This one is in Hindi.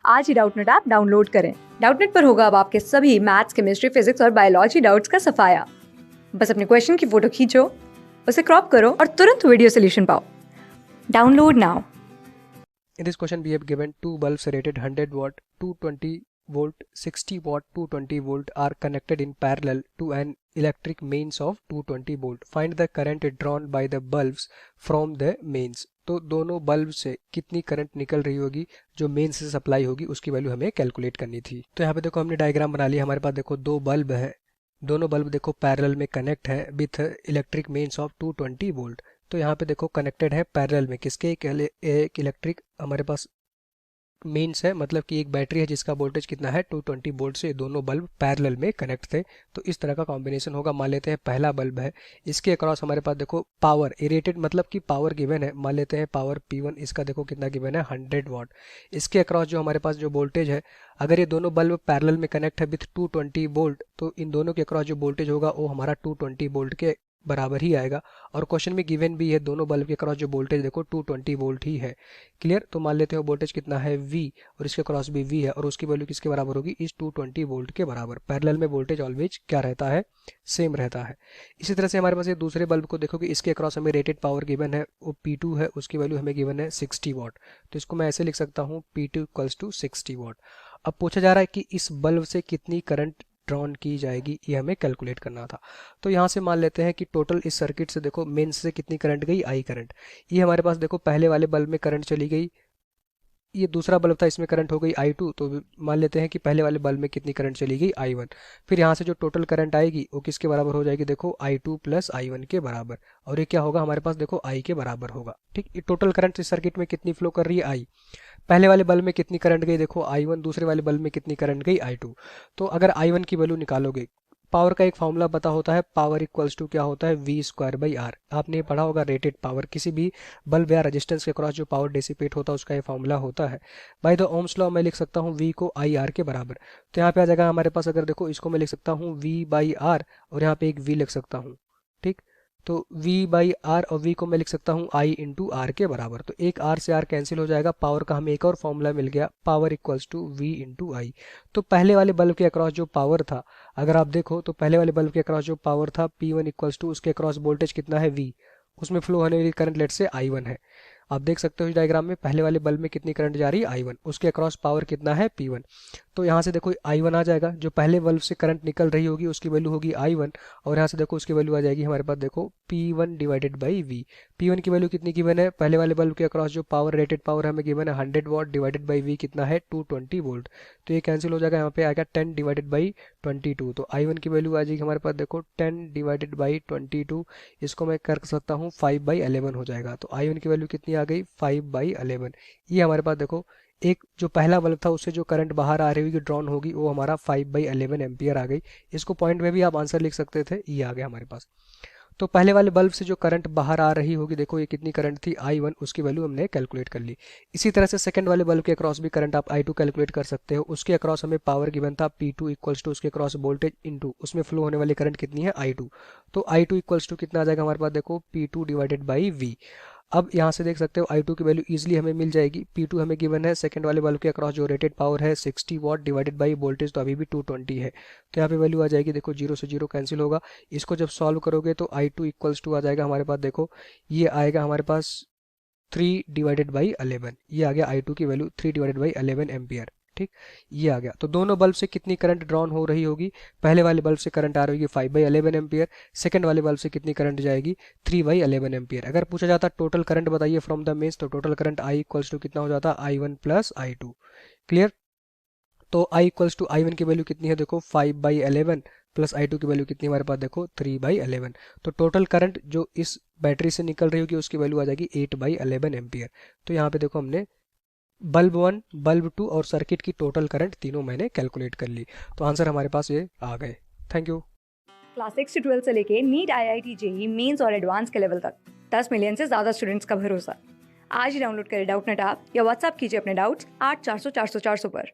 आज ही डाउटनेट ऐप डाउनलोड करें। डाउटनेट पर होगा अब आपके सभी मैथ्स, केमिस्ट्री, फिजिक्स और बायोलॉजी डाउट्स का सफाया। बस अपने क्वेश्चन की फोटो खींचो, उसे क्रॉप करो और तुरंत वीडियो सोल्यूशन पाओ। Download now. In this question, we have given two bulbs rated 100 watt, 220 volt, 60 watt, 220 volt are connected in parallel to an electric mains of 220 volt. Find the current drawn by the bulbs from the mains. तो दोनों बल्ब से कितनी करंट निकल रही होगी जो मेन से सप्लाई होगी उसकी वैल्यू हमें कैलकुलेट करनी थी। तो यहाँ पे देखो हमने डायग्राम बना लिया। हमारे पास देखो दो बल्ब है, दोनों बल्ब देखो पैरेलल में कनेक्ट है with electric mains of 220 volt. तो यहाँ पे देखो कनेक्टेड है पैरेलल में किसके, एक इलेक्ट्रिक हमारे पास मेंस है, मतलब कि एक बैटरी है जिसका वोल्टेज कितना है 220 वोल्ट से दोनों बल्ब पैरेलल में कनेक्ट थे। तो इस तरह का कॉम्बिनेशन होगा। मान लेते हैं पहला बल्ब है, इसके अक्रॉस हमारे पास देखो पावर इरेटेड मतलब कि पावर गिवन है। मान लेते हैं पावर P1, इसका देखो कितना गिवन है 100 वाट। इसके अक्रॉस जो हमारे पास जो वोल्टेज है, अगर ये दोनों बल्ब पैरेलल में कनेक्ट है विथ 220 वोल्ट तो इन दोनों के अक्रॉस जो वोल्टेज होगा वो हमारा 220 वोल्ट के बराबर ही आएगा। और क्वेश्चन में गिवन भी है दोनों बल्ब के क्रॉस जो वोल्टेज देखो 220 वोल्ट ही है। क्लियर। तो मान लेते हो वोल्टेज कितना है V और इसके क्रॉस भी V है और उसकी वैल्यू किसके बराबर होगी, इस 220 वोल्ट के बराबर। पैरेलल में वोल्टेज ऑलवेज क्या रहता है, सेम रहता है। इसी तरह से हमारे पास ये दूसरे बल्ब को देखो कि इसके क्रॉस हमें रेटेड पावर गिवन है, वो P2 है, उसकी वैल्यू हमें गिवन है 60 वाट। तो इसको मैं ऐसे लिख सकता हूँ P2 इक्वल्स टू 60 वाट। अब पूछा जा रहा है कि इस बल्ब से कितनी करंट ड्रॉन की जाएगी, ये हमें कैलकुलेट करना था। तो यहाँ से मान लेते हैं कि टोटल इस सर्किट से देखो मेंस से कितनी करंट गई, I करंट। ये हमारे पास देखो पहले वाले बल्ब में करंट चली गई, ये दूसरा बल्ब था इसमें करंट हो गई I2। तो मान लेते हैं कि पहले वाले बल्ब में कितनी करंट चली गई, I1। फिर यहाँ से जो टोटल करंट आएगी वो किसके बराबर हो जाएगी, देखो I2 प्लस I1 के बराबर। और ये क्या होगा हमारे पास, देखो I के बराबर होगा। ठीक, ये टोटल करंट इस सर्किट में कितनी फ्लो कर रही है, I। पहले वाले बल्ब में कितनी करंट गई, देखो I1। दूसरे वाले बल्ब में कितनी करंट गई, I2। तो अगर I1 की वैल्यू निकालोगे, पावर का एक फॉर्मूला पता होता है, पावर इक्वल्स टू क्या होता है, V²/R। आपने ये पढ़ा होगा, रेटेड पावर किसी भी बल्ब या रेजिस्टेंस के क्रॉस जो पावर डिसिपेट होता है उसका ये फॉर्मूला होता है। बाय द ओम्स लॉ मैं लिख सकता हूँ V को IR के बराबर। तो यहाँ पे आ जाएगा हमारे पास, अगर देखो इसको मैं लिख सकता हूँ V/R और यहाँ पे एक V लिख सकता हूँ। ठीक, तो V/R और V को मैं लिख सकता हूँ I इंटू R के बराबर। तो एक R से R कैंसिल हो जाएगा, पावर का हमें एक और फॉर्मूला मिल गया, power equals to V into I। तो पहले वाले बल्ब के अक्रॉस जो पावर था, अगर आप देखो तो पहले वाले बल्ब के अक्रॉस जो पावर था P1 इक्वल्स टू उसके अक्रॉस वोल्टेज कितना है V, उसमें फ्लो होने वाली करंट लेट से I1 है। आप देख सकते हो इस डायग्राम में पहले वाले बल्ब में कितनी करंट जा रही है, I1। उसके अक्रॉस पावर कितना है, P1। तो यहाँ से देखो I1 आ जाएगा, जो पहले बल्ब से करंट निकल रही होगी उसकी वैल्यू होगी I1। और यहाँ से देखो उसकी वैल्यू आ जाएगी हमारे पास, देखो P1 divided by V। P1 की वैल्यू कितनी गिवन है, पहले वाले बल्ब के अक्रॉस जो पावर रेटेड पावर हमें गिवन है 100 वाट डिवाइडेड बाई V कितना है 220 वोल्ट। तो ये कैंसिल हो जाएगा, यहाँ पे आएगा 10 डिवाइडेड बाई 22। तो I1 की वैल्यू आ जाएगी हमारे पास, देखो 10 डिवाइडेड बाई 22, इसको मैं कर सकता हूँ 5/11 हो जाएगा। तो I1 की वैल्यू कितनी आ गई, 5/11। ये हमारे पास देखो एक जो पहला बल्ब था उससे जो करंट बाहर आ रही होगी ड्रॉन होगी वो हमारा 5/11 एम्पियर आ गई। इसको पॉइंट में भी आप आंसर लिख सकते थे, ये आ गया हमारे पास। तो पहले वाले बल्ब से जो करंट बाहर आ रही होगी, देखो ये कितनी करंट थी I1, उसकी वैल्यू हमने कैलकुलेट कर ली। इसी तरह से सेकंड वाले बल्ब के अक्रॉस भी करंट आप I2 कैलकुलेट कर सकते हो। उसके अक्रॉस हमें पावर गिवन था P2 इक्वल्स टू उसके अक्रॉस वोल्टेज इनटू उसमें फ्लो होने वाली करंट कितनी है, I2। तो I2 इक्वल्स टू कितना आ जाएगा हमारे पास, देखो P2 डिवाइडेड बाई V। अब यहाँ से देख सकते हो I2 की वैल्यू इजीली हमें मिल जाएगी। P2 हमें गिवन है, सेकंड वाले बल्ब के अक्रॉस जो रेटेड पावर है 60 वाट डिवाइडेड बाई वोल्टेज तो अभी भी 220 है। तो यहाँ पे वैल्यू आ जाएगी, देखो 0 से 0 कैंसिल होगा। इसको जब सॉल्व करोगे तो I2 इक्वल्स टू आ जाएगा हमारे पास, देखो ये आएगा हमारे पास 3 डिवाइडेड बाई 11। ये आ गया I2 की वैल्यू 3 डिवाइडेड बाई 11 एम्पियर। ठीक, ये आ गया। तो दोनों बल्ब से कितनी करंट ड्रॉन हो रही होगी, पहले वाले बल्ब से करंट आ रही होगी 5/11 एम्पियर, सेकंड वाले बल्ब से कितनी करंट जाएगी 3/11 एम्पियर। अगर पूछा जाता टोटल करंट बताइए फ्रॉम द मेंस, तो total current I equals to कितना हो जाता, I1 प्लस I2। क्लियर। तो I इक्वल्स टू I1 की वैल्यू कितनी है, देखो 5/11 प्लस I2 की वैल्यू कितनी हमारे पास, देखो 3/11। तो टोटल करंट जो इस बैटरी से निकल रही होगी उसकी वैल्यू आ जाएगी 8/11 एम्पियर। तो यहाँ पे देखो हमने बल्ब 1, बल्ब 2 और सर्किट की टोटल करंट तीनों मैंने कैलकुलेट कर ली। तो आंसर हमारे पास ये आ गए। Thank you. क्लास 6 से 12 से लेके नीट, IIT, जेईई मेंस और एडवांस के लेवल तक 10 मिलियन से ज्यादा स्टूडेंट्स का भरोसा। आज ही डाउनलोड करें डाउटनेट ऐप या व्हाट्सएप कीजिए अपने डाउट्स 8400 400 400 पर।